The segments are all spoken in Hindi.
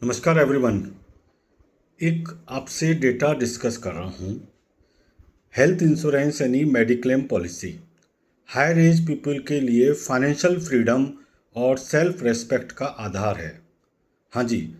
नमस्कार एवरीवन। एक आपसे डेटा डिस्कस कर रहा हूँ। हेल्थ इंश्योरेंस यानी mediclaim policy higher age people के लिए फाइनेंशियल फ्रीडम और सेल्फ रेस्पेक्ट का आधार है। हाँ जी,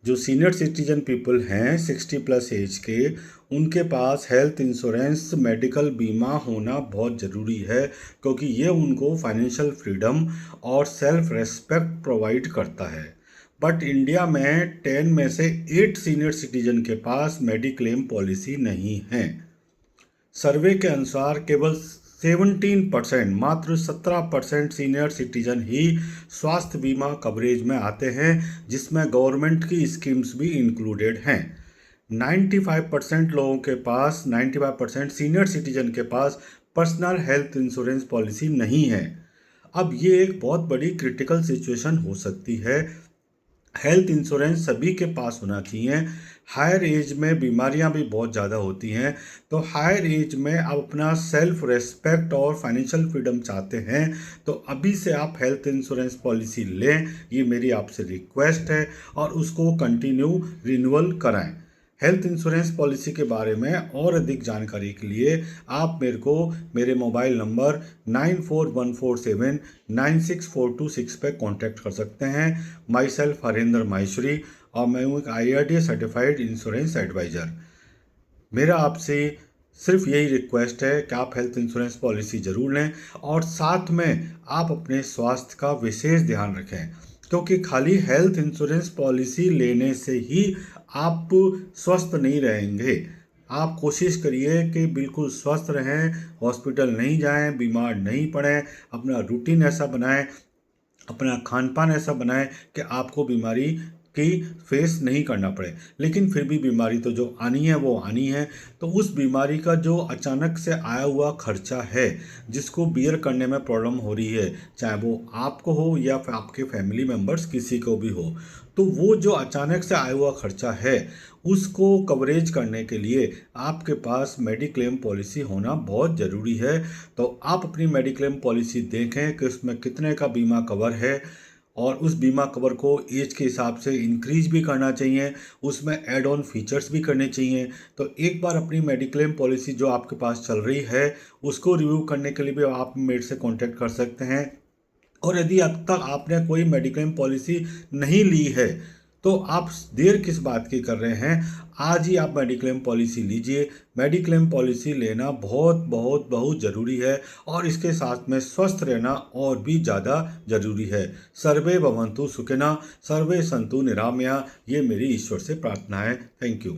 जो सीनियर सिटीजन पीपल हैं 60+ एज के, उनके पास हेल्थ इंश्योरेंस मेडिकल बीमा होना बहुत ज़रूरी है, क्योंकि ये उनको फाइनेंशियल फ्रीडम और सेल्फ रेस्पेक्ट प्रोवाइड करता है। बट इंडिया में 10 में से 8 सीनियर सिटीजन के पास मेडिक्लेम पॉलिसी नहीं है। सर्वे के अनुसार केवल 17%, मात्र 17% सीनियर सिटीजन ही स्वास्थ्य बीमा कवरेज में आते हैं, जिसमें गवर्नमेंट की स्कीम्स भी इंक्लूडेड हैं। 95% लोगों के पास, 95% सीनियर सिटीजन के पास पर्सनल हेल्थ इंश्योरेंस पॉलिसी नहीं है। अब ये एक बहुत बड़ी क्रिटिकल सिचुएशन हो सकती है। हेल्थ इंश्योरेंस सभी के पास होना चाहिए। हायर एज में बीमारियां भी बहुत ज़्यादा होती हैं, तो हायर एज में आप अपना सेल्फ रेस्पेक्ट और फाइनेंशियल फ्रीडम चाहते हैं, तो अभी से आप हेल्थ इंश्योरेंस पॉलिसी लें, ये मेरी आपसे रिक्वेस्ट है, और उसको कंटिन्यू रिन्यूअल कराएं। हेल्थ इंश्योरेंस पॉलिसी के बारे में और अधिक जानकारी के लिए आप मेरे मोबाइल नंबर 9414796426 पे कांटेक्ट कर सकते हैं। माई सेल्फ हरेंद्र माहेश्वरी, और मैं हूँ एक IRDA सर्टिफाइड इंश्योरेंस एडवाइज़र। मेरा आपसे सिर्फ यही रिक्वेस्ट है कि आप हेल्थ इंश्योरेंस पॉलिसी ज़रूर लें, और साथ में आप अपने स्वास्थ्य का विशेष ध्यान रखें, क्योंकि खाली हेल्थ इंश्योरेंस पॉलिसी लेने से ही आप स्वस्थ नहीं रहेंगे। आप कोशिश करिए कि बिल्कुल स्वस्थ रहें, हॉस्पिटल नहीं जाएं, बीमार नहीं पड़ें, अपना रूटीन ऐसा बनाएं, अपना खान पान ऐसा बनाएं कि आपको बीमारी की फेस नहीं करना पड़े। लेकिन फिर भी बीमारी तो जो आनी है वो आनी है, तो उस बीमारी का जो अचानक से आया हुआ खर्चा है, जिसको बियर करने में प्रॉब्लम हो रही है, चाहे वो आपको हो या फिर आपके फैमिली मेम्बर्स किसी को भी हो, तो वो जो अचानक से आया हुआ खर्चा है, उसको कवरेज करने के लिए आपके पास मेडिक्लेम पॉलिसी होना बहुत ज़रूरी है। तो आप अपनी मेडिक्लेम पॉलिसी देखें कि उसमें कितने का बीमा कवर है, और उस बीमा कवर को एज के हिसाब से इंक्रीज भी करना चाहिए, उसमें ऐड ऑन फीचर्स भी करने चाहिए। तो एक बार अपनी मेडिक्लेम पॉलिसी जो आपके पास चल रही है, उसको रिव्यू करने के लिए भी आप मेरे से कांटेक्ट कर सकते हैं। और यदि अब तक आपने कोई मेडिक्लेम पॉलिसी नहीं ली है, तो आप देर किस बात की कर रहे हैं? आज ही आप मेडिक्लेम पॉलिसी लीजिए। मेडिक्लेम पॉलिसी लेना बहुत बहुत बहुत ज़रूरी है, और इसके साथ में स्वस्थ रहना और भी ज़्यादा ज़रूरी है। सर्वे भवन्तु सुखिनः, सर्वे सन्तु निरामया, ये मेरी ईश्वर से प्रार्थना है। Thank you.